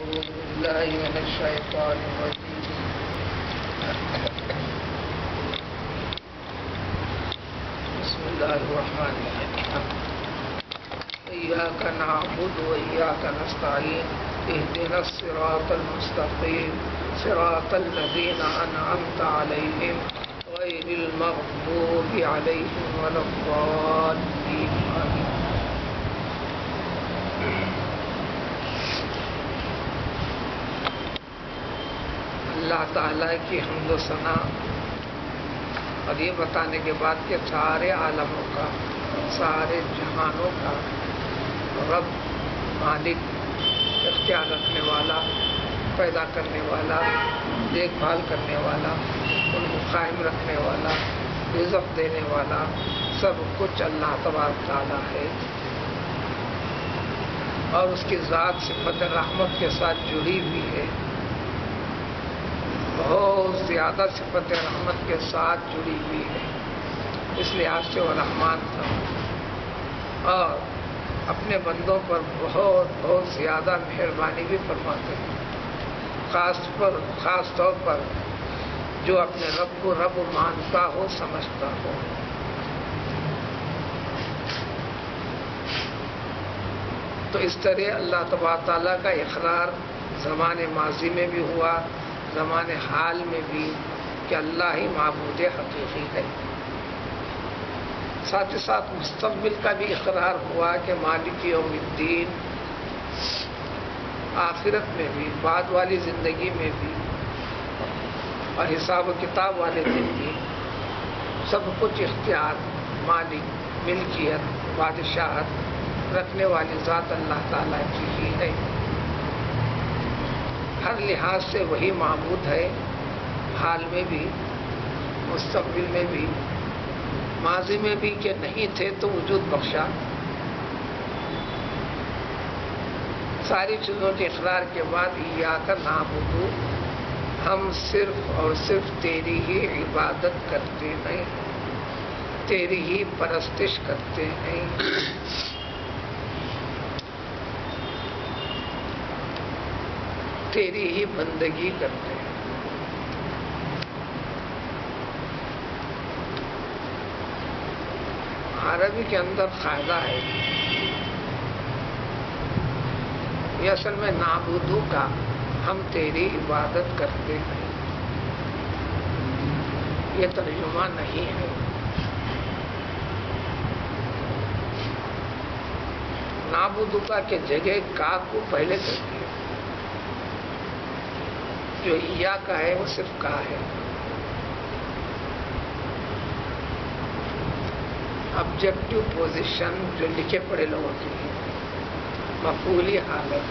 أعوذ بالله من الشيطان الرجيم. بسم الله الرحمن الرحيم. إياك نعبد وإياك نستعين اهدنا الصراط المستقيم صراط الذين أنعمت عليهم غير المغضوب عليهم ولا الضالين. آمين. اللہ تعالیٰ کی حمد و ثنا اور یہ بتانے کے بعد کہ سارے عالموں کا، سارے جہانوں کا رب، مالک، اختیار رکھنے والا، پیدا کرنے والا، دیکھ بھال کرنے والا، ان کو قائم رکھنے والا، رزق دینے والا، سب کچھ اللہ تبارک تعالیٰ ہے، اور اس کی ذات صفت رحمت کے ساتھ جڑی ہوئی ہے، بہت زیادہ صفت رحمت کے ساتھ جڑی ہوئی ہے، اس لحاظ سے وہ رحمان تھا اور اپنے بندوں پر بہت زیادہ مہربانی بھی فرماتے ہیں، خاص طور پر جو اپنے رب کو رب مانتا ہو، سمجھتا ہو۔ تو اس طرح اللہ تبارک تعالیٰ کا اقرار زمانے ماضی میں بھی ہوا، زمانے حال میں بھی، کہ اللہ ہی معبود حقیقی ہے۔ ساتھ ہی ساتھ مستقبل کا بھی اقرار ہوا کہ مالک یوم الدین، آخرت میں بھی، بعد والی زندگی میں بھی، اور حساب و کتاب والے دن بھی، سب کچھ اختیار، مالک، ملکیت، بادشاہت رکھنے والی ذات اللہ تعالیٰ کی ہی ہے۔ ہر لحاظ سے وہی معبود ہے، حال میں بھی، مستقبل میں بھی، ماضی میں بھی کہ نہیں تھے تو وجود بخشا۔ ساری چیزوں کے اقرار کے بعد ایاک نعبد، ہم صرف اور صرف تیری ہی عبادت کرتے ہیں، تیری ہی پرستش کرتے ہیں، تیری ہی بندگی کرتے ہیں۔ عربی کے اندر قاعدہ ہے، یہ اصل میں نعبدو کا ہم تیری عبادت کرتے ہیں، یہ ترجمہ نہیں ہے۔ نعبدو کا کے جگہ کا کو پہلے کرتی ہے، جو ایا کا ہے وہ صرف کا ہے۔ آبجیکٹو پوزیشن جو لکھے پڑے لوگوں کی ہے، مفعولی حالت،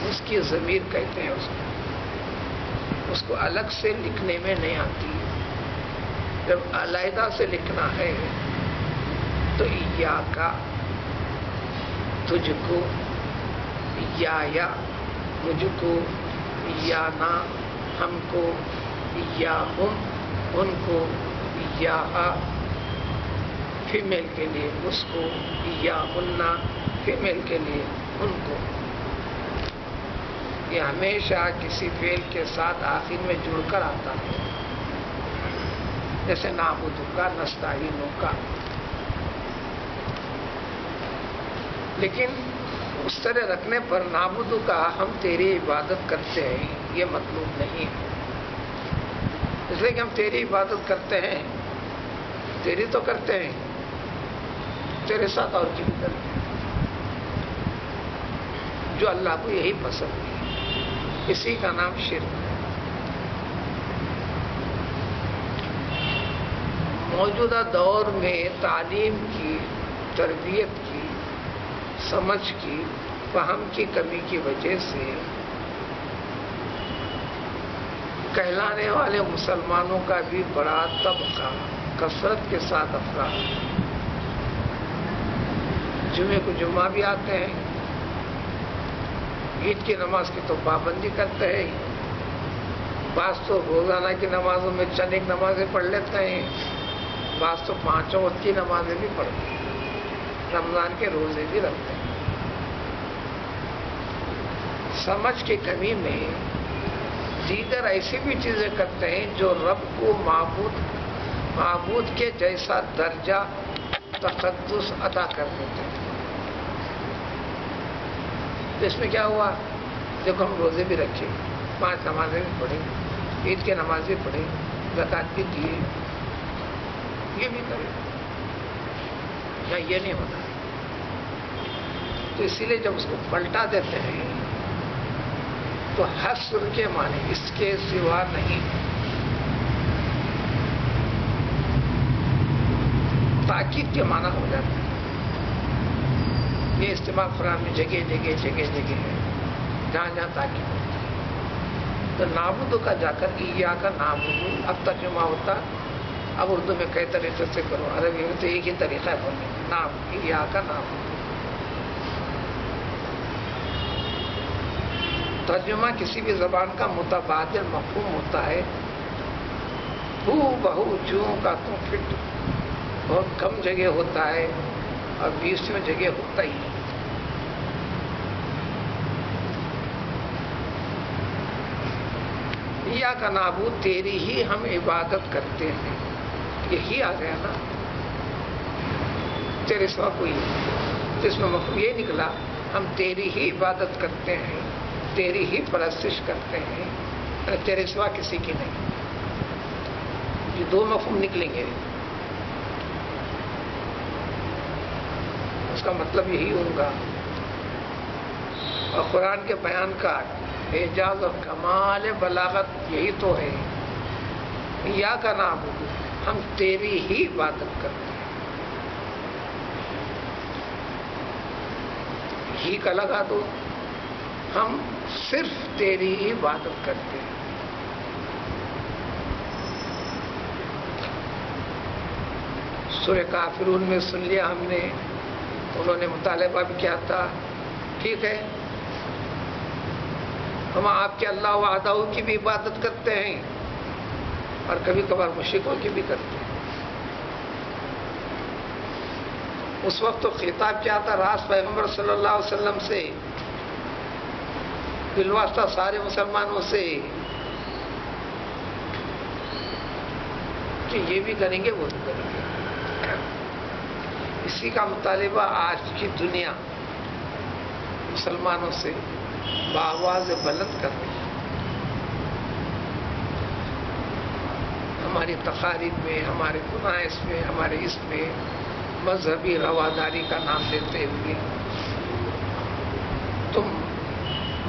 اس کی ضمیر کہتے ہیں اس کو الگ سے لکھنے میں نہیں آتی، جب علیحدہ سے لکھنا ہے تو ایا کا، تجھ کو، یا مجھ کو، یانا ہم کو، یاہم ان کو، یاہا فیمیل کے لیے اس کو، یاہنہ فیمیل کے لیے ان کو۔ یہ ہمیشہ کسی فعل کے ساتھ آخر میں جڑ کر آتا ہے، جیسے نعبدو کا، نستعینو کا۔ لیکن اس طرح رکھنے پر نعبدو کا ہم تیری عبادت کرتے ہیں، یہ مطلوب نہیں ہے، اس لیے کہ ہم تیری عبادت کرتے ہیں، تیری تو کرتے ہیں، تیرے ساتھ اور کی بھی کرتے ہیں، جو اللہ کو یہی پسند ہے، اسی کا نام شرک ہے۔ موجودہ دور میں تعلیم کی، تربیت کی، سمجھ کی، فہم کی کمی کی وجہ سے کہلانے والے مسلمانوں کا بھی بڑا طبقہ کثرت کے ساتھ افراد جمعے کو جمعہ بھی آتے ہیں، عید کی نماز کی تو پابندی کرتے ہیں، بعض تو روزانہ کی نمازوں میں چند ایک نمازیں پڑھ لیتے ہیں، بعض تو 5 وقت کی نمازیں بھی پڑھتے ہیں، رمضان کے روزے بھی رکھتے ہیں۔ سمجھ کی کمی میں دیگر ایسی بھی چیزیں کرتے ہیں جو رب کو معبود کے جیسا درجہ تقدس عطا کر دیتے ہیں. تو اس میں کیا ہوا؟ دیکھو ہم روزے بھی رکھے، 5 نمازیں بھی پڑھیں، عید کے نماز بھی پڑھیں، زکوٰۃ بھی دیے، یہ بھی کریں، یا یہ نہیں ہوتا. تو اسی لیے جب اس کو پلٹا دیتے ہیں تو حصر کے معنی اس کے سوا نہیں، تاکید کے معنی ہو جاتا ہے. یہ استعمال قرآن میں جگہ جگہ ہے، جہاں جہاں تاکید ہوتی ہے. تو نعبدو کا جا کر ایاک نعبدو اب ترجمہ ہوتا. اب اردو میں کئی طریقے سے کرو، عربی میں تو ایک ہی طریقہ ہے بولنے کا، ایاک نعبدو. ترجمہ کسی بھی زبان کا متبادل مفہوم ہوتا ہے. ہو بہو جوں کا تو فٹ بہت کم جگہ ہوتا ہے اور 20 میں جگہ ہوتا ہی ہے. یا کا نابود تیری ہی ہم عبادت کرتے ہیں، یہی آ گیا نا، تیرے سوا کوئی نہیں. جس میں مفہوم یہ نکلا ہم تیری ہی عبادت کرتے ہیں، تیری ہی پرستش کرتے ہیں، تیرے سوا کسی کی نہیں. یہ 2 مفہوم نکلیں گے. اس کا مطلب یہی ہوگا. اور قرآن کے بیان کا اعجاز اور کمال بلاغت یہی تو ہے. یا کا نام ہم تیری ہی عبادت کرتے ہیں. ہی کا لگا دو، ہم صرف تیری ہی عبادت کرتے ہیں. سورہ کافرون میں سن لیا ہم نے، انہوں نے مطالبہ بھی کیا تھا. ٹھیک ہے، ہم آپ کے اللہ وحدہ کی بھی عبادت کرتے ہیں اور کبھی کبھار مشرکوں کی بھی کرتے ہیں. اس وقت تو خطاب کیا تھا راست پیغمبر صلی اللہ علیہ وسلم سے، بالواسطہ سارے مسلمانوں سے، کہ یہ بھی کریں گے وہ بھی کریں گے. اسی کا مطالبہ آج کی دنیا مسلمانوں سے بآواز بلند کر رہی ہے. ہماری تقاریب میں، ہمارے گنائش میں، ہمارے اس میں مذہبی رواداری کا نام لیتے ہوئے تم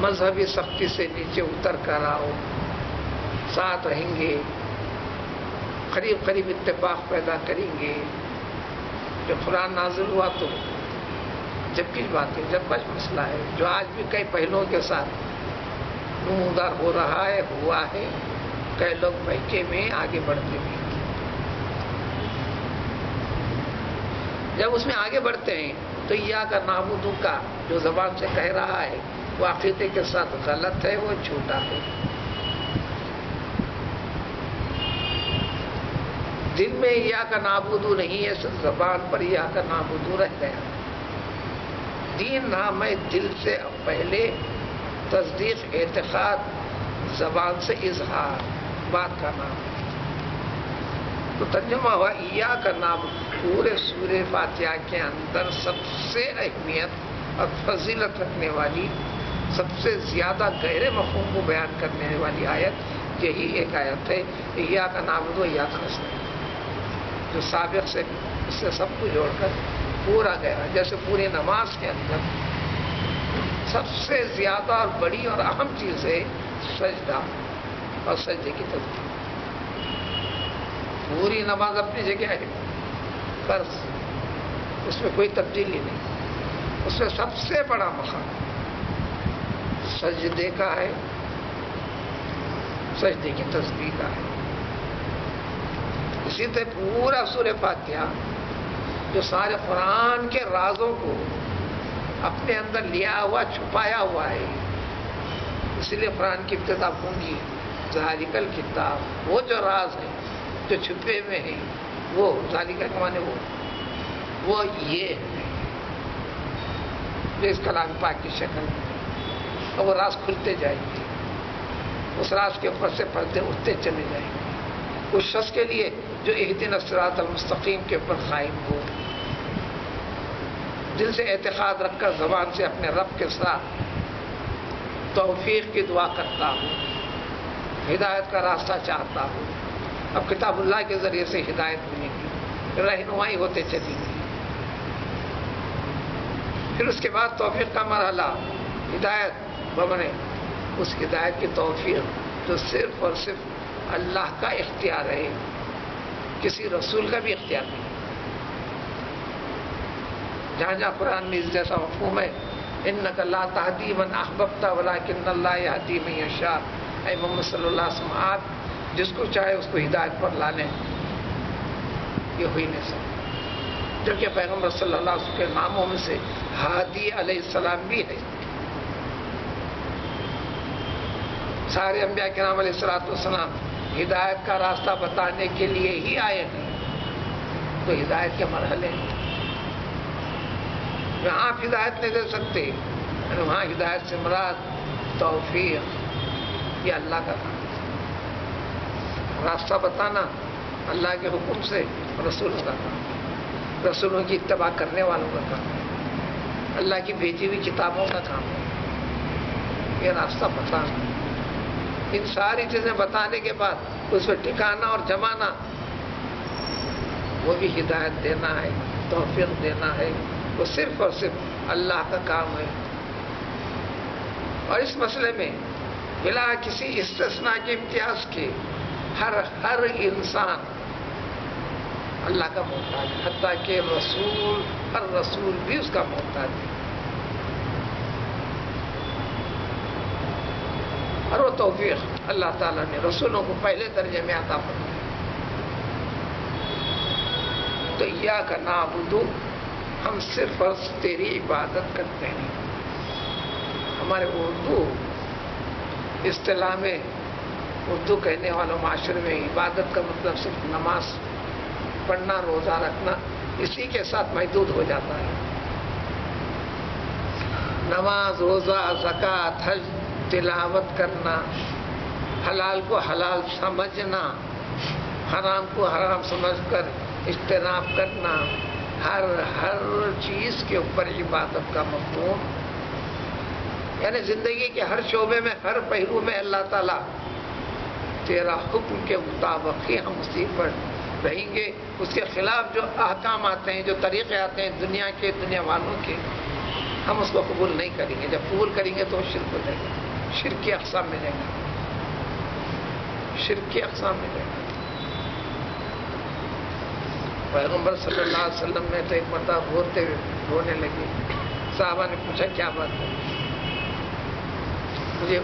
مذہبی سختی سے نیچے اتر کر آؤ، ساتھ رہیں گے، قریب قریب اتفاق پیدا کریں گے. جب قرآن نازل ہوا تو جب کی بات ہے، جب کچھ مسئلہ ہے جو آج بھی کئی پہلوؤں کے ساتھ نمودار ہو رہا ہے، ہوا ہے. کئی لوگ بہکے میں آگے بڑھتے ہیں. جب اس میں آگے بڑھتے ہیں تو یا کا نعبدو کا جو زبان سے کہہ رہا ہے وہ عقیدے کے ساتھ غلط ہے، وہ جھوٹا ہے. دل میں یا کا نعبدو نہیں ہے، صرف زبان پر یا کا نعبدو رہ گیا. دین نام ہے دل سے پہلے تصدیق، اعتقاد، زبان سے اظہار، بات کا نام. تو ترجمہ ہوا یا کا نام. پورے سورہ فاتحہ کے اندر سب سے اہمیت اور فضیلت رکھنے والی، سب سے زیادہ گہرے مفہوم کو بیان کرنے والی آیت یہی ایک آیت ہے، یا کا نعبدو یا کا نستعین، جو سابق سے اس سے سب کو جوڑ کر پورا گیا. جیسے پوری نماز کے اندر سب سے زیادہ اور بڑی اور اہم چیز ہے سجدہ اور سجدے کی تسبیح. پوری نماز اپنی جگہ ہے، فرض، اس میں کوئی تبدیلی نہیں. اس میں سب سے بڑا مقام سجدے کا ہے، سجدے کی تسبیح کا ہے. اسی طرح پورا سورہ فاتحہ جو سارے قرآن کے رازوں کو اپنے اندر لیا ہوا، چھپایا ہوا ہے. اسی لیے قرآن کی ابتدا ہوں گی ذالک الکتاب، وہ جو راز ہیں جو چھپے ہوئے ہیں، وہ ذالک کے معنی وہ یہ ہے جو اس کلام پاک کی شکل میں. اور وہ راز کھلتے جائیں گے، اس راز کے اوپر سے پردے اٹھتے چلے جائیں گے اس شخص کے لیے جو اہدنا الصراط المستقیم کے اوپر قائم ہو، دل سے اعتقاد رکھ کر زبان سے اپنے رب کے ساتھ توفیق کی دعا کرتا ہوں، ہدایت کا راستہ چاہتا ہوں۔ اب کتاب اللہ کے ذریعے سے ہدایت ملے گی، رہنمائی ہوتے چلی گی، پھر اس کے بعد توفیق کا مرحلہ ہدایت بنے، اس ہدایت کی توفیق جو صرف اور صرف اللہ کا اختیار ہے، کسی رسول کا بھی اختیار نہیں۔ جہاں جہاں قرآن میں اس جیسا مفہوم ہے انک لا تہدی من احببت ولکن اللہ یہدی من یشاء، اے محمد صلی اللہ علیہ وسلم آپ جس کو چاہے اس کو ہدایت پر لا لیں، یہ ہوئی نہیں سکتا، جبکہ پیغمبر صلی اللہ علیہ وسلم کے ناموں میں سے ہادی علیہ السلام بھی ہے۔ سارے انبیاء کرام علیہ السلام ہدایت کا راستہ بتانے کے لیے ہی آئے ہیں، تو ہدایت کے مرحلے ہیں، جہاں آپ ہدایت نہیں دے سکتے وہاں ہدایت سے مراد توفیق، یہ اللہ کا کام ہے، راستہ بتانا اللہ کے حکم سے رسولوں کا کام ہے، رسولوں کی اتباع کرنے والوں کا کام ہے، اللہ کی بھیجی ہوئی کتابوں کا کام ہے، یہ راستہ بتانا، ان ساری چیزیں بتانے کے بعد اس پہ ٹھکانا اور جمانا، وہ بھی ہدایت دینا ہے، توفیق دینا ہے، وہ صرف اور صرف اللہ کا کام ہے۔ اور اس مسئلے میں بلا کسی استثناء کے امتیاز کے ہر انسان اللہ کا محتاج ہے، حتیٰ کہ ہر رسول بھی اس کا محتاج ہے، اور وہ توفیق اللہ تعالیٰ نے رسولوں کو پہلے درجے میں عطا فرمائی۔ تو ایاک نعبد، ہم صرف اور تیری عبادت کرتے ہیں۔ ہمارے اردو اصطلاح میں، اردو کہنے والوں معاشرے میں عبادت کا مطلب صرف نماز پڑھنا، روزہ رکھنا، اسی کے ساتھ محدود ہو جاتا ہے۔ نماز، روزہ، زکوٰۃ، حج، تلاوت کرنا، حلال کو حلال سمجھنا، حرام کو حرام سمجھ کر اجتناب کرنا، ہر چیز کے اوپر عبادت کا مفہوم، یعنی زندگی کے ہر شعبے میں، ہر پہلو میں اللہ تعالیٰ تیرا حکم کے مطابق ہی ہم اسی پر رہیں گے، اس کے خلاف جو احکام آتے ہیں، جو طریقے آتے ہیں دنیا والوں کے، ہم اس کو قبول نہیں کریں گے۔ جب قبول کریں گے تو شرک ہو جائے گا، شرک کی اقسام ملے گا، شرک کی اقسام ملے گا۔ پیغمبر صلی اللہ علیہ وسلم نے تو ایک مرتبہ رونے لگے، صحابہ نے پوچھا کیا بات ہے؟ مجھے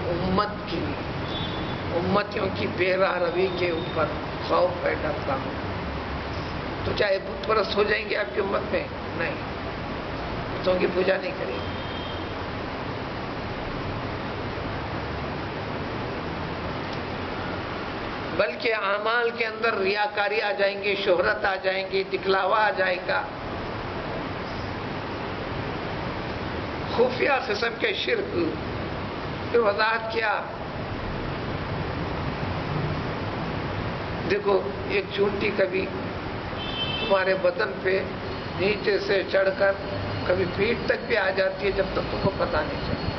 امتیوں کی بے راہ روی کے اوپر خوف ہے، ڈرتا ہوں۔ تو چاہے بت پرست ہو جائیں گے آپ کی امت میں؟ نہیں، بتوں کی پوجا نہیں کریں گے۔ بلکہ اعمال کے اندر ریاکاری آ جائیں گے، شہرت آ جائیں گی، دکھلاوا آ جائے گا، خفیہ قسم کے شرک۔ پھر وضاحت کیا، دیکھو ایک چونٹی کبھی تمہارے بدن پہ نیچے سے چڑھ کر کبھی پیٹھ تک بھی آ جاتی ہے، جب تک تم کو پتہ نہیں چلتا۔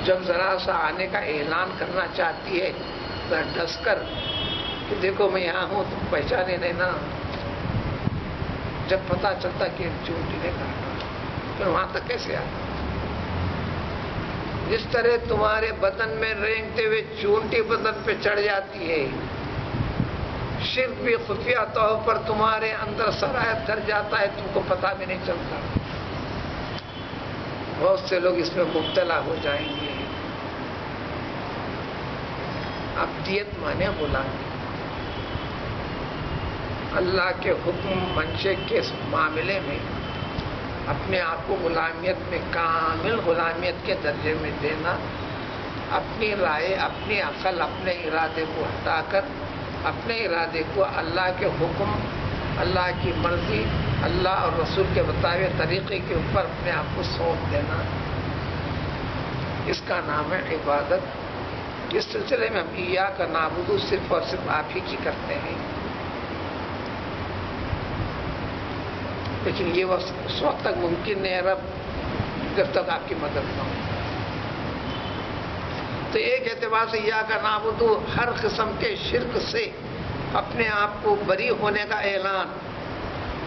جب ذرا سا آنے کا اعلان کرنا چاہتی ہے ذرا ڈس کر کہ دیکھو میں یہاں ہوں، تم پہچانے نہیں نا، جب پتہ چلتا کہ چونٹی نے کاٹا، پھر وہاں تک کیسے آتا؟ جس طرح تمہارے بدن میں رینگتے ہوئے چونٹی بدن پہ چڑھ جاتی ہے، شرک بھی خفیہ طور پر تمہارے اندر سرایت کر جاتا ہے، تم کو پتہ بھی نہیں چلتا۔ بہت سے لوگ اس میں مبتلا ہو جائیں گے۔ عبدیت مانے غلامی، اللہ کے حکم منشے کے معاملے میں اپنے آپ کو غلامیت میں، کامل غلامیت کے درجے میں دینا، اپنی رائے، اپنی عقل، اپنے ارادے کو ہٹا کر اپنے ارادے کو اللہ کے حکم اللہ کی مرضی، اللہ اور رسول کے بتائے طریقے کے اوپر اپنے آپ کو سونپ دینا، اس کا نام ہے عبادت۔ اس سلسلے میں ہم ایاک نعبد صرف اور صرف آپ ہی کی کرتے ہیں، لیکن یہ اس وقت تک ممکن نہیں ہے رب جب تک آپ کی مدد نہ ہو۔ تو ایک اعتبار سے ایاک نعبد ہر قسم کے شرک سے اپنے آپ کو بری ہونے کا اعلان،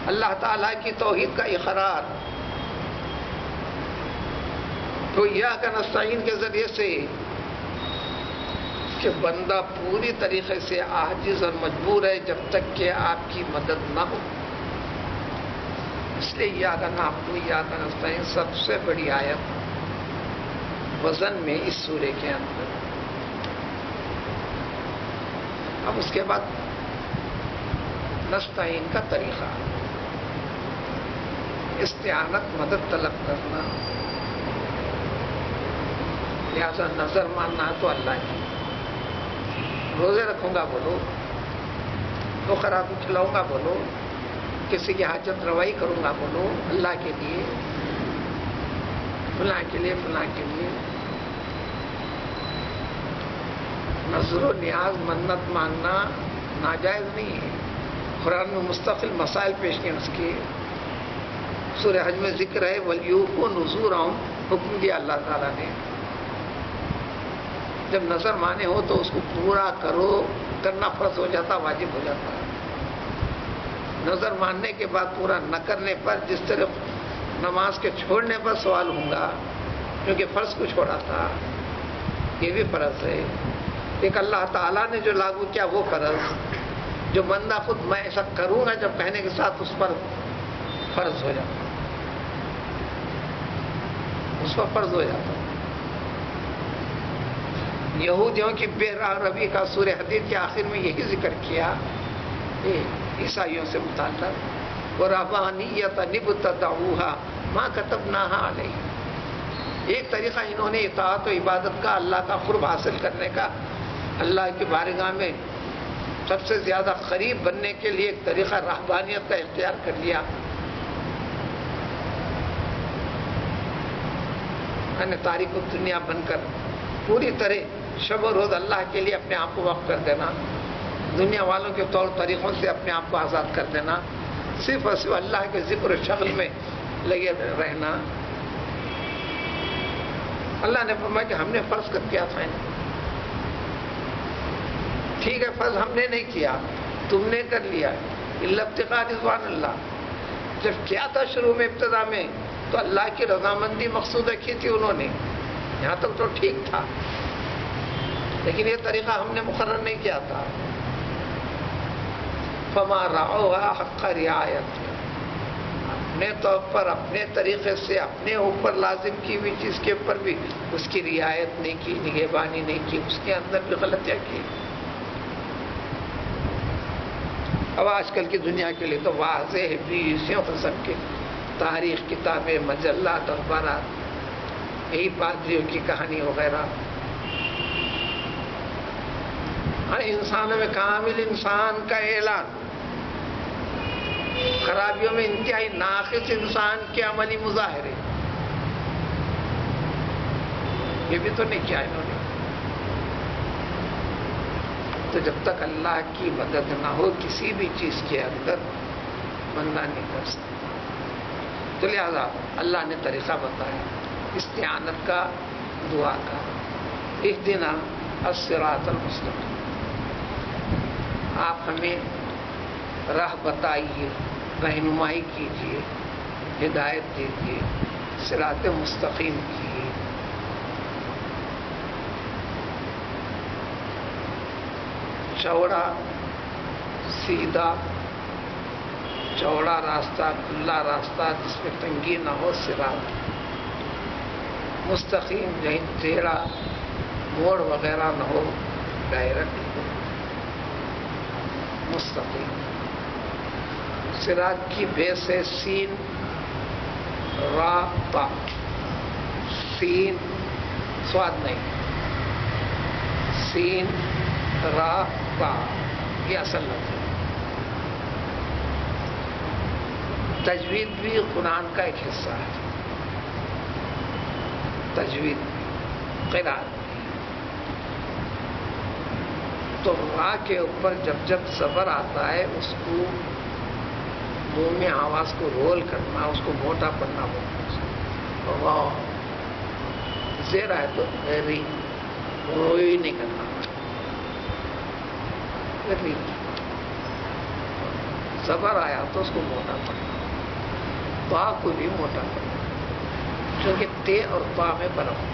اللہ تعالیٰ کی توحید کا اقرار۔ تو ایاک نستعین کے ذریعے سے کہ بندہ پوری طریقے سے عاجز اور مجبور ہے جب تک کہ آپ کی مدد نہ ہو، اس لیے ایاک نعبد ایاک نستعین سب سے بڑی آیت وزن میں اس سورے کے اندر۔ اب اس کے بعد نستعین کا طریقہ، استعانت مدد طلب کرنا، لہذا نظر ماننا تو اللہ کی، روزے رکھوں گا بولو، فقراء کو کھلاؤں گا بولو، کسی کی حاجت روائی کروں گا بولو، اللہ کے لیے، فلاں کے لیے، فلاں کے لیے۔ نظر و نیاز منت ماننا ناجائز نہیں ہے، قرآن میں مستقل مسائل پیش کیے اس کے، سورہ حج میں ذکر ہے وَلْيُوفُوا نُذُورَهُمْ، حکم دیا اللہ تعالیٰ نے، جب نظر مانے ہو تو اس کو پورا کرو، کرنا فرض ہو جاتا، واجب ہو جاتا۔ نظر ماننے کے بعد پورا نہ کرنے پر، جس طرح نماز کے چھوڑنے پر سوال ہوں گا کیونکہ فرض کو چھوڑا تھا، یہ بھی فرض ہے۔ ایک اللہ تعالیٰ نے جو لاگو کیا وہ فرض، جو بندہ خود میں ایسا کروں گا جب کہنے کے ساتھ اس پر فرض ہو جاتا، اس پر فرض ہو جاتا۔ یہودیوں کی بے راہ روی کا سورہ حدید کے آخر میں یہی ذکر کیا، عیسائیوں سے متعلق وَرَهْبَانِيَّةً ابْتَدَعُوهَا مَا كَتَبْنَاهَا عَلَيْهِمْ، ایک طریقہ انہوں نے اطاعت و عبادت کا، اللہ کا قرب حاصل کرنے کا، اللہ کی بارگاہ میں سب سے زیادہ قریب بننے کے لیے ایک طریقہ رہبانیت کا اختیار کر لیا، یعنی تاریک الدنیا بن کر پوری طرح شب و روز اللہ کے لیے اپنے آپ کو وقف کر دینا، دنیا والوں کے طور طریقوں سے اپنے آپ کو آزاد کر دینا، صرف اور صرف اللہ کے ذکر و شغل میں لگے رہنا۔ اللہ نے فرمایا کہ ہم نے فرض کر کیا تھا، ٹھیک ہے فرض ہم نے نہیں کیا، تم نے کر لیا، الا ابتغاء رضوان اللہ، جب کیا تھا شروع میں ابتدا میں تو اللہ کی رضامندی مقصود رکھی تھی انہوں نے، یہاں تک تو ٹھیک تھا، لیکن یہ طریقہ ہم نے مقرر نہیں کیا تھا۔ فما رعوها حق رعایت، اپنے طور پر اپنے طریقے سے اپنے اوپر لازم کی ہوئی چیز کے اوپر بھی اس کی رعایت نہیں کی، نگہبانی نہیں کی، اس کے اندر بھی غلطیاں کی۔ اب آج کل کی دنیا کے لیے تو واضح ہے، بیسوں قسم کے تاریخ کتابیں، مجلات، اخبارات، یہی پادریوں کی کہانی وغیرہ، انسانوں میں کامل انسان کا اعلان، خرابیوں میں انتہائی ناقص انسان کے عملی مظاہرے، یہ بھی تو نہیں کیا انہوں نے۔ تو جب تک اللہ کی مدد نہ ہو کسی بھی چیز کے اندر بندہ نہیں کر سکتا، تو لہذا اللہ نے طریقہ بتایا استعانت کا، دعا کا، اہدنا الصراط المستقیم، آپ ہمیں راہ بتائیے، رہنمائی کیجیے، ہدایت دیجیے، صراط مستقیم کیجیے۔ چوڑا سیدھا چوڑا راستہ، کھلا راستہ جس میں تنگی نہ ہو، صراط مستقیم کہیں ٹیڑھا موڑ وغیرہ نہ ہو، ڈائریکٹ مستقیم۔ صراط کی بے سے سین را تا، سین سواد نہیں، سین را تا، یہ اصل لفظ ہے۔ تجوید بھی قرآن کا ایک حصہ ہے، تجوید قرات بھی۔ تو راہ کے اوپر جب جب زبر آتا ہے اس کو منہ میں آواز کو رول کرنا، اس کو موٹا پڑنا بولتے ہیں۔ واہ زیر ہے تو ری روئی نہیں کرنا، ری زبر آیا تو اس کو موٹا پڑنا، با کو بھی موٹا پڑنا، کیونکہ تے اور با میں فرق ہے،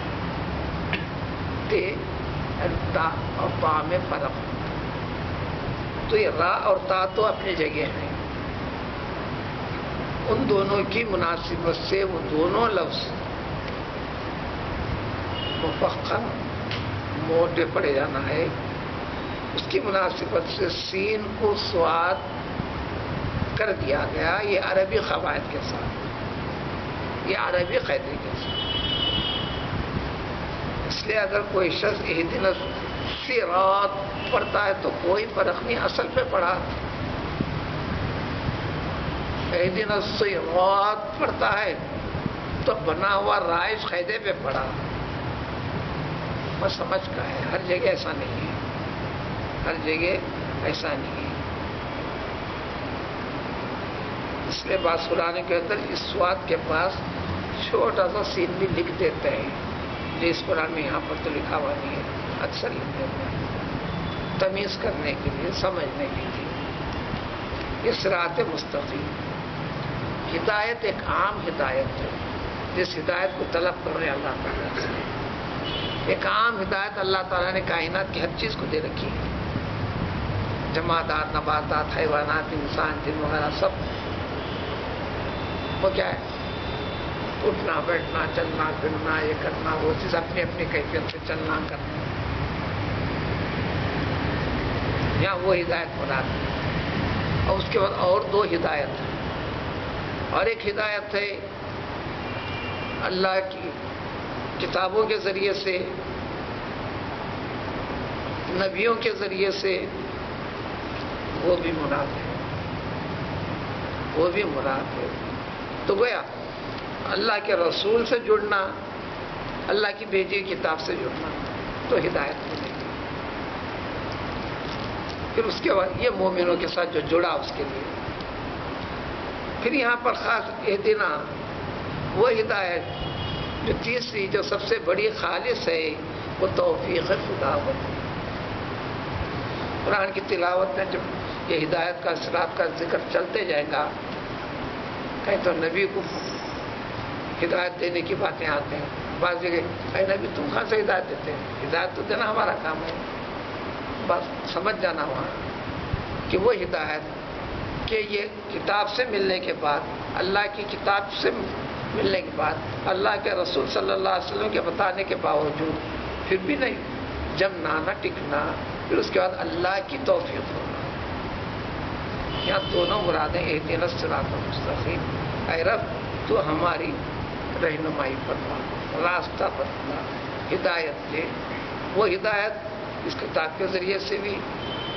تے تا اور با میں فرق ہے۔ تو یہ را اور تا تو اپنی جگہ ہیں، ان دونوں کی مناسبت سے وہ دونوں لفظ مفخم موٹے پڑے جانا ہے، اس کی مناسبت سے سین کو سواد کر دیا گیا، یہ عربی قواعد کے ساتھ، یہ عربی قاعدے کے ساتھ۔ اس لیے اگر کوئی شخص اہدنا الصراط پڑھتا ہے تو کوئی فرق نہیں، اصل پہ پڑھا۔ اہدنا الصراط پڑھتا ہے تو بنا ہوا رائج قاعدے پہ پڑھا، بس سمجھ کا ہے۔ ہر جگہ ایسا نہیں ہے، ہر جگہ ایسا نہیں ہے۔ اس لیے بات سنانے کے اندر اس سواد کے پاس چھوٹا سا سین بھی لکھ دیتے ہیں، جس قرآن میں یہاں پر تو لکھا ہوا نہیں ہے، اکثر لکھ دیتے ہیں تمیز کرنے کے لیے، سمجھنے کے لیے۔ یہ صراط مستقیم ہدایت ایک عام ہدایت ہے، جس ہدایت کو طلب کر رہے ہیں اللہ تعالیٰ سے۔ ایک عام ہدایت اللہ تعالیٰ نے کائنات کی ہر چیز کو دے رکھی ہے، جمادات، نباتات، حیوانات، انسان، جن وغیرہ سب۔ وہ کیا ہے؟ اٹھنا بیٹھنا، چلنا پھرنا، یہ کرنا، وہ چیز اپنی اپنی کیفیت سے چلنا کرنا، یہاں وہ ہدایت مراد ہے۔ اور اس کے بعد اور دو ہدایت ہیں، اور ایک ہدایت ہے اللہ کی کتابوں کے ذریعے سے، نبیوں کے ذریعے سے، وہ بھی مراد ہے، وہ بھی مراد ہے۔ تو گویا اللہ کے رسول سے جڑنا، اللہ کی بھیجی کتاب سے جڑنا تو ہدایت ملے گی۔ پھر اس کے بعد یہ مومنوں کے ساتھ جو جڑا اس کے لیے، پھر یہاں پر خاص اہدنا وہ ہدایت جو تیسری، جو سب سے بڑی خالص ہے، وہ توفیق خدا ہوتی ہے۔ قرآن کی تلاوت میں جب یہ ہدایت کا صراط کا ذکر چلتے جائے گا، کہیں تو نبی کو ہدایت دینے کی باتیں آتے ہیں، بعض جگہ اے نبی تم کہاں سے ہدایت دیتے ہیں؟ ہدایت تو دینا ہمارا کام ہے۔ بس سمجھ جانا وہاں کہ وہ ہدایت کہ یہ کتاب سے ملنے کے بعد، اللہ کی کتاب سے ملنے کے بعد، اللہ کے رسول صلی اللہ علیہ وسلم کے بتانے کے باوجود پھر بھی نہیں جمنا، نہ ٹکنا، پھر اس کے بعد اللہ کی توفیق ہونا۔ یہاں دونوں مرادیں، اہدنا الصراط المستقیم، اے رب تو ہماری رہنمائی فرما، راستہ بتلا، ہدایت دے۔ وہ ہدایت اس کتاب کے ذریعے سے بھی،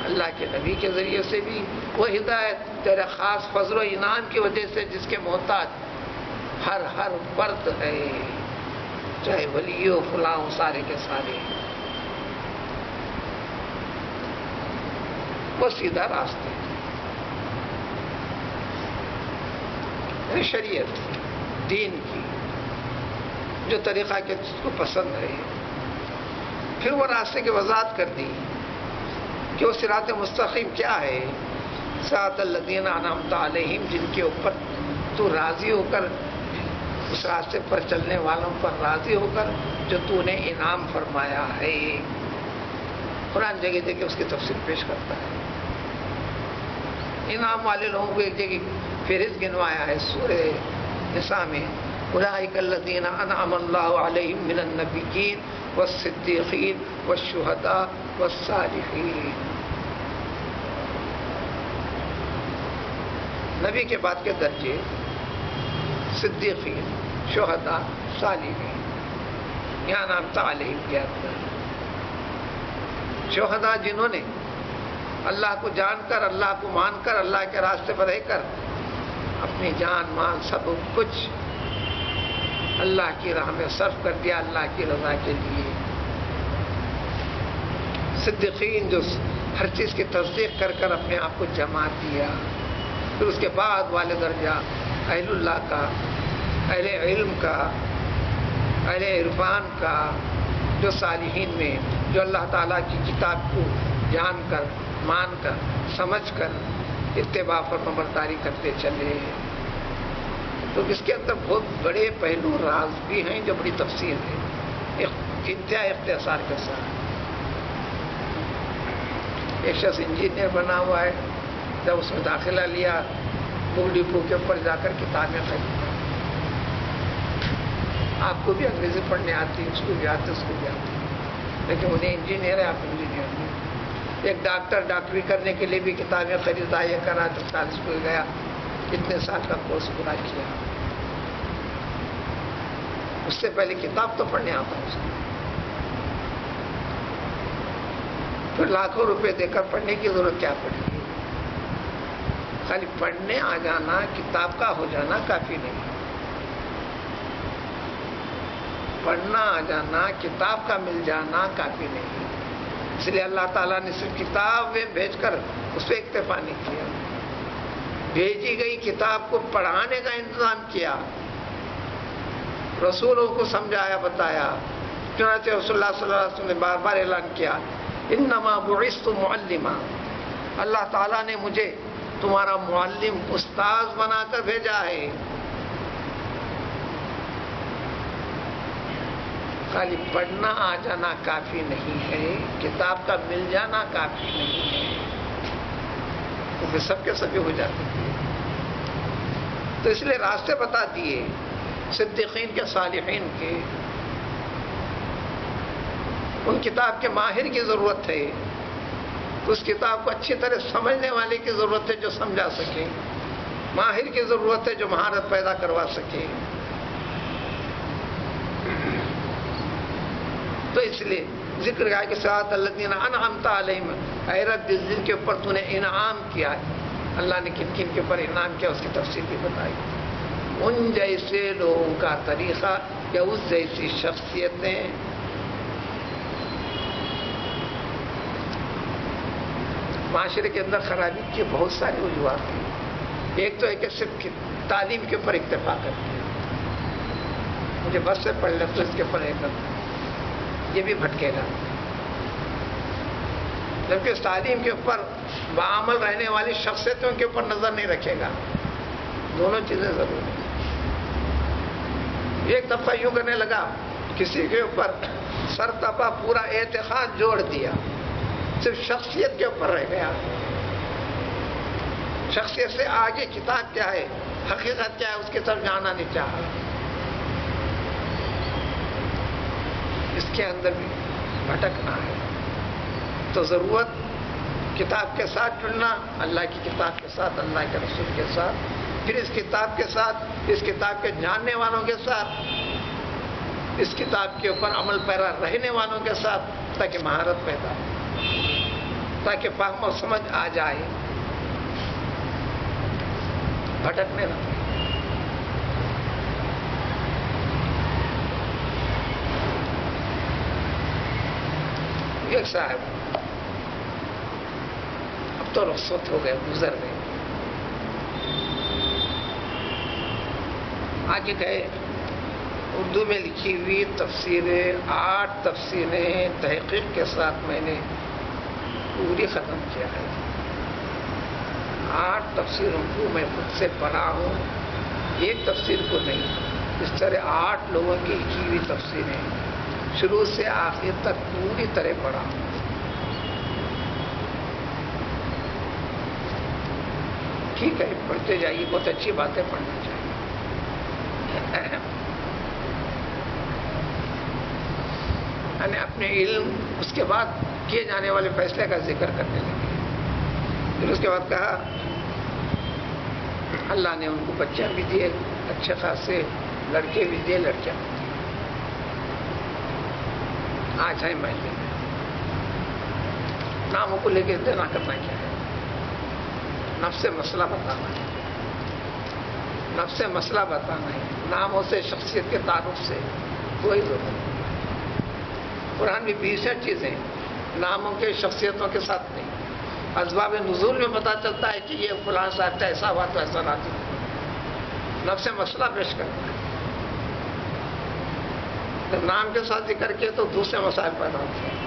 اللہ کے نبی کے ذریعے سے بھی، وہ ہدایت تیرے خاص فضل و انعام کی وجہ سے جس کے محتاج ہر فرد ہے، چاہے ولی ہو، فلاں ہو، سارے کے سارے، وہ سیدھا راستے، یعنی شریعت دین کی جو طریقہ کے جس کو پسند ہے۔ پھر وہ راستے کی وضاحت کر دی کہ وہ صراط مستقیم کیا ہے۔ صراط الذین انعمت علیہم، جن کے اوپر تو راضی ہو کر، اس راستے پر چلنے والوں پر راضی ہو کر جو تو نے انعام فرمایا ہے۔ قرآن جگہ جگہ اس کی تفصیل پیش کرتا ہے۔ انعام والے لوگوں کو ایک جگہ فہرست گنوایا ہے سورہ نساء میں، اولئک الذین انعم اللہ علیہم من النبیین والصدیقین والشہداء والصالحین۔ نبی کے بعد کے درجے صدیقین، شہداء، صالحین، یہاں نام تعلیم کیا تھا۔ شہداء جنہوں نے اللہ کو جان کر، اللہ کو مان کر، اللہ کے راستے پر رہ کر اپنی جان مال سب کچھ اللہ کی راہ میں صرف کر دیا، اللہ کی رضا کے لیے۔ صدیقین جو ہر چیز کی تصدیق کر کر اپنے آپ کو جما دیا۔ پھر اس کے بعد والے درجہ اہل اللہ کا، اہل علم کا، اہل عرفان کا، جو صالحین میں جو اللہ تعالیٰ کی کتاب کو جان کر، مان کر، سمجھ کر اتباع فرمانبرداری کرتے چلے۔ تو اس کے اندر بہت بڑے پہلو راز بھی ہیں جو بڑی تفصیل ہے، انتہائی اختصار کے ساتھ۔ ایک شخص انجینئر بنا ہوا ہے، جب اس میں داخلہ لیا بک ڈپو کے اوپر جا کر کتابیں خریدا۔ آپ کو بھی انگریزی پڑھنے آتی، اس کو بھی آتی، اس کو بھی آتی، لیکن انہیں انجینئر ہے، آپ انجینئر نہیں۔ ایک ڈاکٹر ڈاکٹری کرنے کے لیے بھی کتابیں خریدا، یہ کرا، تو کالج کو گیا، کتنے سال کا کورس پورا کیا۔ اس سے پہلے کتاب تو پڑھنے آتا اس کو، پھر لاکھوں روپے دے کر پڑھنے کی ضرورت کیا پڑے گی؟ خالی پڑھنے آ جانا، کتاب کا ہو جانا کافی نہیں۔ پڑھنا آ جانا، کتاب کا مل جانا کافی نہیں۔ اس لیے اللہ تعالیٰ نے صرف کتاب میں بھیج کر اس پہ اکتفا نہیں کیا، بھیجی گئی کتاب کو پڑھانے کا انتظام کیا، رسولوں کو سمجھایا، بتایا۔ چنانچہ رسول اللہ صلی اللہ علیہ وسلم نے بار بار اعلان کیا، انما بعثت معلما، اللہ تعالیٰ نے مجھے تمہارا معلم، استاذ بنا کر بھیجا ہے۔ خالی پڑھنا آ جانا کافی نہیں ہے، کتاب کا مل جانا کافی نہیں ہے، کیونکہ سب کے سبھی ہو جاتے ہیں۔ تو اس لیے راستے بتا دیے صدیقین کے، صالحین کے۔ ان کتاب کے ماہر کی ضرورت ہے، اس کتاب کو اچھی طرح سمجھنے والے کی ضرورت ہے جو سمجھا سکے، ماہر کی ضرورت ہے جو مہارت پیدا کروا سکے۔ تو اس لیے ذکر ہے کہ صراط الذین انعمت علیہم، اے رب جن کے اوپر تو نے انعام کیا ہے، اللہ نے کن کن کے اوپر انعام کیا اس کی تفصیل بھی بتائی۔ ان جیسے لوگوں کا طریقہ یا اس جیسی شخصیتیں، معاشرے کے اندر خرابی کی بہت ساری وجوہات ہیں۔ ایک تو ہے کہ صرف تعلیم کے اوپر اکتفا کرتے ہیں، مجھے بس سے پڑھ لے تو اس کے اوپر یہ بھی بھٹکے گا، جبکہ اس تعلیم کے اوپر بعمل رہنے والی شخصیتوں کے اوپر نظر نہیں رکھے گا۔ دونوں چیزیں ضروری ہیں۔ ایک دفعہ یوں کرنے لگا، کسی کے اوپر سر تپا، پورا اعتقاد جوڑ دیا، صرف شخصیت کے اوپر رہ گیا۔ شخصیت سے آگے کتاب کیا ہے، حقیقت کیا ہے، اس کی طرف جانا نہیں چاہا۔ اس کے اندر بھی بھٹکنا ہے۔ تو ضرورت کتاب کے ساتھ جڑنا، اللہ کی کتاب کے ساتھ، اللہ کے رسول کے ساتھ، پھر اس کتاب کے ساتھ، اس کتاب کے جاننے والوں کے ساتھ، اس کتاب کے اوپر عمل پیرا رہنے والوں کے ساتھ، تاکہ مہارت پیدا ہو، تاکہ فہم اور سمجھ آ جائے، بھٹکنے نہ۔ ایک صاحب اب تو رخصت ہو گئے، گزر گئے، آگے گئے، اردو میں لکھی ہوئی تفسیریں 8 تفسیریں تحقیق کے ساتھ میں نے پوری ختم کیا ہے۔ 8 تفسیروں کو میں خود سے پڑھا ہوں، ایک تفسیر کو نہیں۔ اس طرح 8 لوگوں کی لکھی ہوئی تفسیریں شروع سے آخر تک پوری طرح پڑھا ہوں۔ ٹھیک ہے، پڑھتے جائیے، بہت اچھی باتیں پڑھنا چاہیے۔ یعنی اپنے علم، اس کے بعد کیے جانے والے فیصلے کا ذکر کرنے لگے۔ پھر اس کے بعد کہا اللہ نے ان کو بچے بھی دیے، اچھے خاصے لڑکے بھی دیے، لڑکیاں بھی دی۔ آج ہے محلے میں ناموں کو لے کے دینا کرنا کیا ہے، نفس سے مسئلہ بتانا ہے۔ نفس مسئلہ بتانا ہے، ناموں سے شخصیت کے تعارف سے کوئی ضرورت نہیں۔ قرآن میں 20 چیزیں ناموں کے شخصیتوں کے ساتھ نہیں، اسباب نزول میں پتہ چلتا ہے کہ یہ فلاں صاحب کا ایسا ہوا تو ایسا نہ تھا، نفس مسئلہ پیش کرتا ہے۔ جب نام کے ساتھ ذکر کیا تو دوسرے مسائل پیدا ہوتے ہیں۔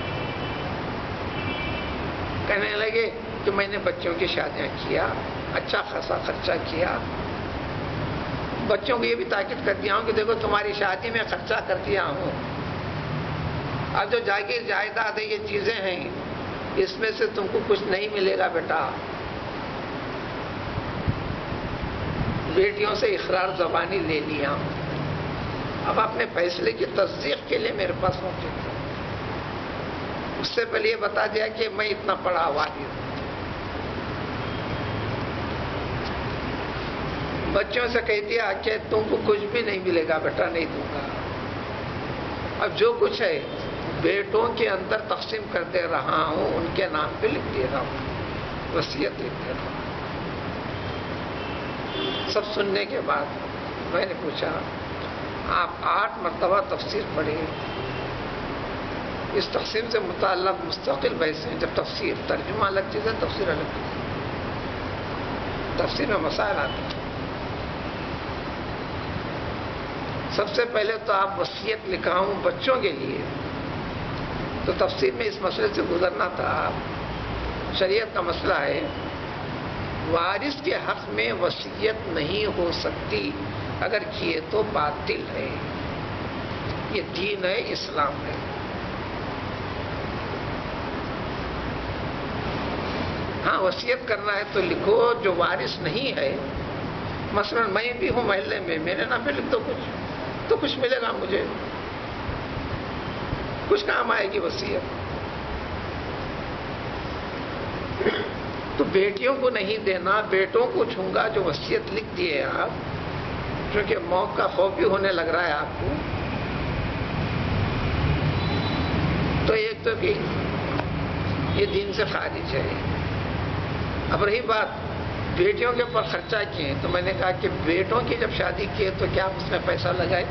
کہنے لگے کہ میں نے بچوں کی شادیاں کیا، اچھا خاصا خرچہ کیا، بچوں کو یہ بھی تاکید کر دیا ہوں کہ دیکھو تمہاری شادی میں خرچہ کر دیا ہوں، اب جو جاگیر جائیداد ہے یہ چیزیں ہیں، اس میں سے تم کو کچھ نہیں ملے گا بیٹا۔ بیٹیوں سے اقرار زبانی لے لیا، اب اپنے فیصلے کی تصدیق کے لیے میرے پاس موجود ہے۔ اس سے پہلے یہ بتا دیا کہ میں اتنا پڑھا والد ہوں۔ بچوں سے کہہ دیا کہ تم کو کچھ بھی نہیں ملے گا بیٹا، نہیں دوں گا۔ اب جو کچھ ہے بیٹوں کے اندر تقسیم کر دے رہا ہوں، ان کے نام پہ لکھ دے رہا ہوں، وصیت لکھ دے رہا ہوں۔ سب سننے کے بعد میں نے پوچھا آپ 8 مرتبہ تفسیر پڑھے، اس تقسیم سے متعلق مستقل بحث ہیں، جب تفسیر ترجمہ الگ چیز ہے، تفسیر الگ چیز ہے، تفسیر میں مسائل آتے ہیں۔ سب سے پہلے تو آپ وصیت لکھا ہوں بچوں کے لیے، تو تفسیر میں اس مسئلے سے گزرنا تھا۔ شریعت کا مسئلہ ہے وارث کے حق میں وصیت نہیں ہو سکتی، اگر کیے تو باطل ہے۔ یہ دین ہے، اسلام ہے۔ ہاں وصیت کرنا ہے تو لکھو، جو وارث نہیں ہے، مثلا میں بھی ہوں محلے میں، میرے نام پہ لکھ دو کچھ، تو کچھ ملے گا مجھے، کچھ کام آئے گی وصیت۔ تو بیٹیوں کو نہیں دینا، بیٹوں کو چھوں گا جو وصیت لکھ دیے آپ، کیونکہ موت کا خوف بھی ہونے لگ رہا ہے آپ کو، تو ایک تو کہ یہ دین سے خارج ہے۔ اب رہی بات بیٹیوں کے اوپر خرچہ کیے، تو میں نے کہا کہ بیٹوں کی جب شادی کیے تو کیا اس میں پیسہ لگائے؟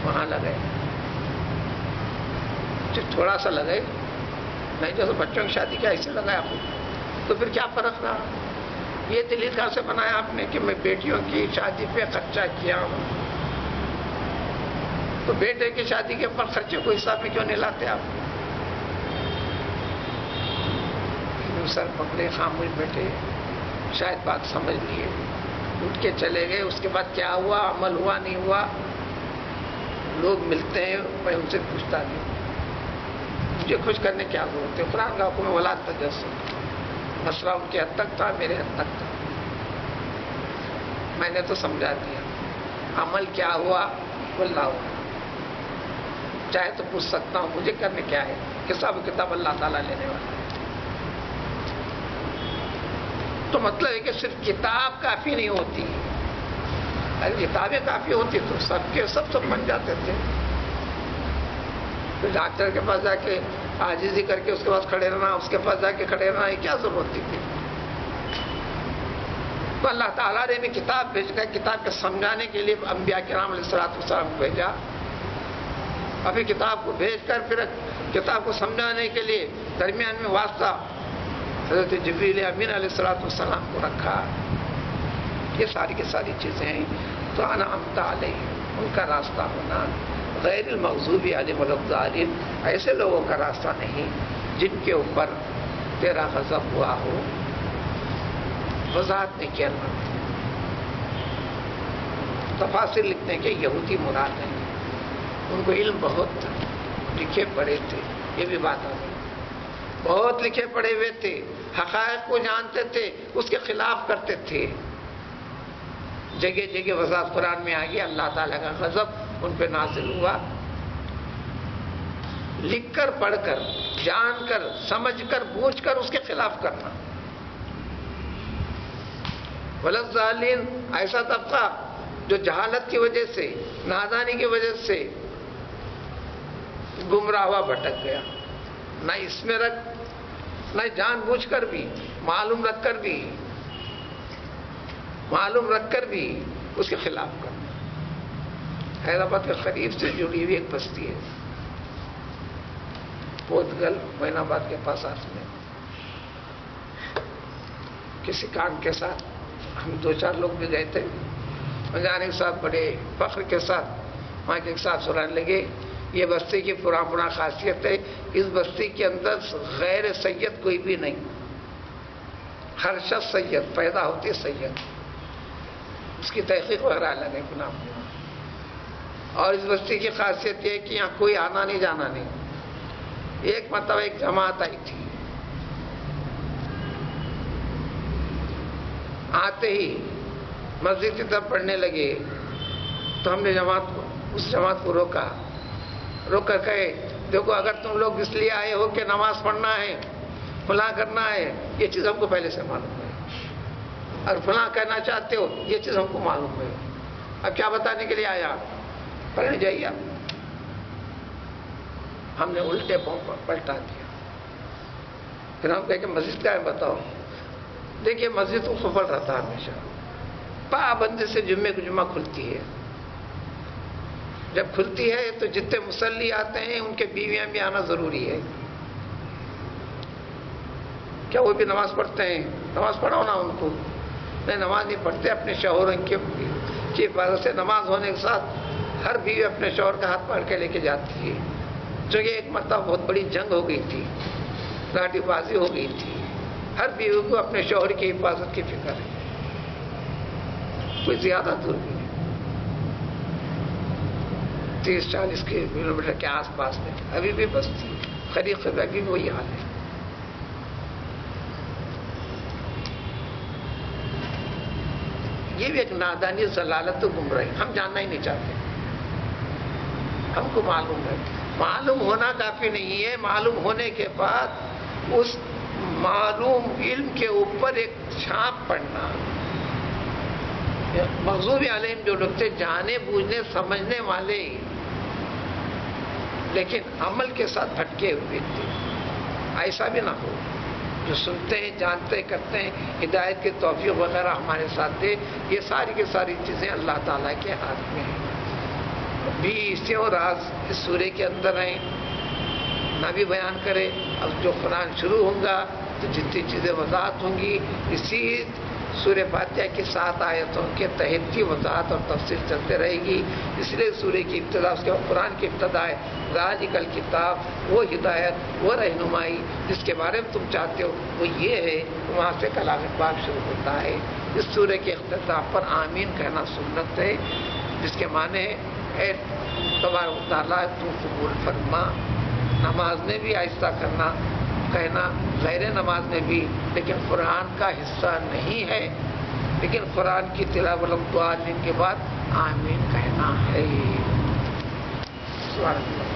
وہاں لگائے، تھوڑا سا لگائے، نہیں جیسے بچوں کی شادی کیا ایسے لگایا آپ کو، تو پھر کیا فرق رہا؟ یہ دلیل کہاں سے بنایا آپ نے کہ میں بیٹیوں کی شادی پہ خرچہ کیا ہوں؟ تو بیٹے کی شادی کے اوپر خرچے کو حساب میں کیوں نہیں لاتے آپ؟ سر پکڑے، خاموش بیٹھے، شاید بات سمجھ لیے، اٹھ کے چلے گئے۔ اس کے بعد کیا ہوا، عمل ہوا نہیں ہوا، لوگ ملتے ہیں، میں ان سے پوچھتا نہیں، مجھے خوش کرنے کیا ضرورت ہے؟ قرآن کا حکم ولا تجسسوا، مسئلہ ان کے حد تک تھا، میرے حد تک تھا، میں نے تو سمجھا دیا۔ عمل کیا ہوا واللہ ہوا، چاہے تو پوچھ سکتا ہوں، مجھے کرنے کیا ہے؟ حساب و کتاب اللہ تعالیٰ لینے والا ہے۔ تو مطلب ہے کہ صرف کتاب کافی نہیں ہوتی، اگر کتابیں کافی ہوتی تو سب کے سب بن جاتے تھے۔ تو ڈاکٹر کے پاس جا کے عاجزی کر کے اس کے پاس کھڑے رہنا، اس کے پاس جا کے کھڑے رہنا، یہ کیا ضرورت تھی؟ تو اللہ تعالیٰ نے بھی کتاب بھیج کر کتاب کے سمجھانے کے لیے انبیاء کرام علیہ السلام کو بھیجا، ابھی کتاب کو بھیج کر پھر کتاب کو سمجھانے کے لیے درمیان میں واسطہ حضرت جبریل امین علیہ السلام کو رکھا۔ یہ ساری کی ساری چیزیں ہیں۔ تو انعمت علیہم، ان کا راستہ ہونا، غیر المغضوب علیہم ولا الضالین، ایسے لوگوں کا راستہ نہیں جن کے اوپر تیرا غضب ہوا ہو۔ وضاحت نے کیا، تفاسیر لکھتے ہیں کہ یہودی مراد ہیں، ان کو علم بہت تھا، لکھے پڑھے تھے، یہ بھی بات آ گئی، بہت لکھے پڑھے ہوئے تھے، حقائق کو جانتے تھے، اس کے خلاف کرتے تھے۔ جگہ جگہ وضاحت قرآن میں آ گیا، اللہ تعالیٰ کا غضب ان پہ نازل ہوا۔ لکھ کر، پڑھ کر، جان کر، سمجھ کر، بوجھ کر اس کے خلاف کرنا۔ وللضالین، ایسا طبقہ جو جہالت کی وجہ سے، نادانی کی وجہ سے گمراہ ہوا، بھٹک گیا، نہ اس میں رکھ، نہ جان بوجھ کر بھی، معلوم رکھ کر بھی اس کے خلاف کرنا. حیدرآباد کے قریب سے جڑی ہوئی ایک بستی ہے پودگل، معین آباد کے پاس آس میں. کسی کام کے ساتھ ہم 2-4 لوگ بھی گئے تھے. جانے کے ساتھ بڑے فخر کے ساتھ وہاں کے ساتھ سنانے لگے یہ بستی کی پرانا خاصیت ہے، اس بستی کے اندر غیر سید کوئی بھی نہیں، ہر شخص سید پیدا ہوتی سید. اس کی تحقیق وغیرہ الگ ہے گناہ. اور اس بستی کی خاصیت یہ ہے کہ یہاں کوئی آنا نہیں جانا نہیں. ایک مرتبہ ایک جماعت آئی تھی، آتے ہی مسجد کی طرف پڑھنے لگے تو ہم نے اس جماعت کو روک کر کہے دیکھو اگر تم لوگ اس لیے آئے ہو کہ نماز پڑھنا ہے، فلاں کرنا ہے، یہ چیز ہم کو پہلے سے معلوم ہے، اور فلاں کہنا چاہتے ہو یہ چیز ہم کو معلوم ہے، اب کیا بتانے کے لیے آیا؟ پڑھنے جائیے. ہم نے الٹے پاؤں پر پلٹا دیا. پھر ہم کہے کہ مسجد کا ہے بتاؤ. دیکھیے مسجد کو سفل رہتا ہمیشہ، پابندی سے جمعے کو جمعہ کھلتی ہے. جب کھلتی ہے تو جتنے مصلی آتے ہیں ان کے بیویاں بھی آنا ضروری ہے. کیا وہ بھی نماز پڑھتے ہیں؟ نماز پڑھاؤ نا ان کو. نہیں نماز نہیں پڑھتے. اپنے شوہروں کی حفاظت سے نماز ہونے کے ساتھ ہر بیوی اپنے شوہر کا ہاتھ پکڑ کے لے کے جاتی ہے. چونکہ ایک مرتبہ بہت بڑی جنگ ہو گئی تھی، لاٹھی بازی ہو گئی تھی. ہر بیوی کو اپنے شوہر کی حفاظت کی فکر ہے، کوئی زیادہ دور بھی نہیں. 30-40 کلومیٹر کے آس پاس میں ابھی بھی بستی قریب ابھی بھی وہی حال ہے. یہ بھی ایک نادانی ضلالت و گمراہی. ہم جاننا ہی نہیں چاہتے. ہم کو معلوم ہے. معلوم ہونا کافی نہیں ہے، معلوم ہونے کے بعد اس معلوم علم کے اوپر ایک چھاپ پڑنا. مغضوب علیہم جو لوگ تھے جانے بوجھنے سمجھنے والے لیکن عمل کے ساتھ بھٹکے ہوئے تھے. ایسا بھی نہ ہو جو سنتے ہیں جانتے کرتے ہیں ہدایت کے توفیق وغیرہ ہمارے ساتھ دے. یہ ساری کی ساری چیزیں اللہ تعالیٰ کے ہاتھ میں ہیں. بھی اسے اور راز اس سورے کے اندر ہیں نہ بھی بیان کرے. اب جو قرآن شروع ہوگا تو جتنی چیزیں وضاحت ہوں گی اسی سورہ فاتحہ کی 7 آیتوں کے تحت کی وضاحت اور تفصیل چلتے رہے گی. اس لیے سورے کی ابتدا اس کے قرآن کی ابتدا ہے ذالک الکتاب، وہ ہدایت وہ رہنمائی جس کے بارے میں تم چاہتے ہو وہ یہ ہے. وہاں سے کلام پاک شروع ہوتا ہے. اس سورے کے اختتام پر آمین کہنا سنت ہے، جس کے معنی ہے اے تبارک و تعالیٰ تو قبول فرما. نماز میں بھی آہستہ کہنا غیر نماز میں بھی، لیکن قرآن کا حصہ نہیں ہے. لیکن قرآن کی تلاوت دعا کے بعد آمین کہنا ہے. سبحان اللہ.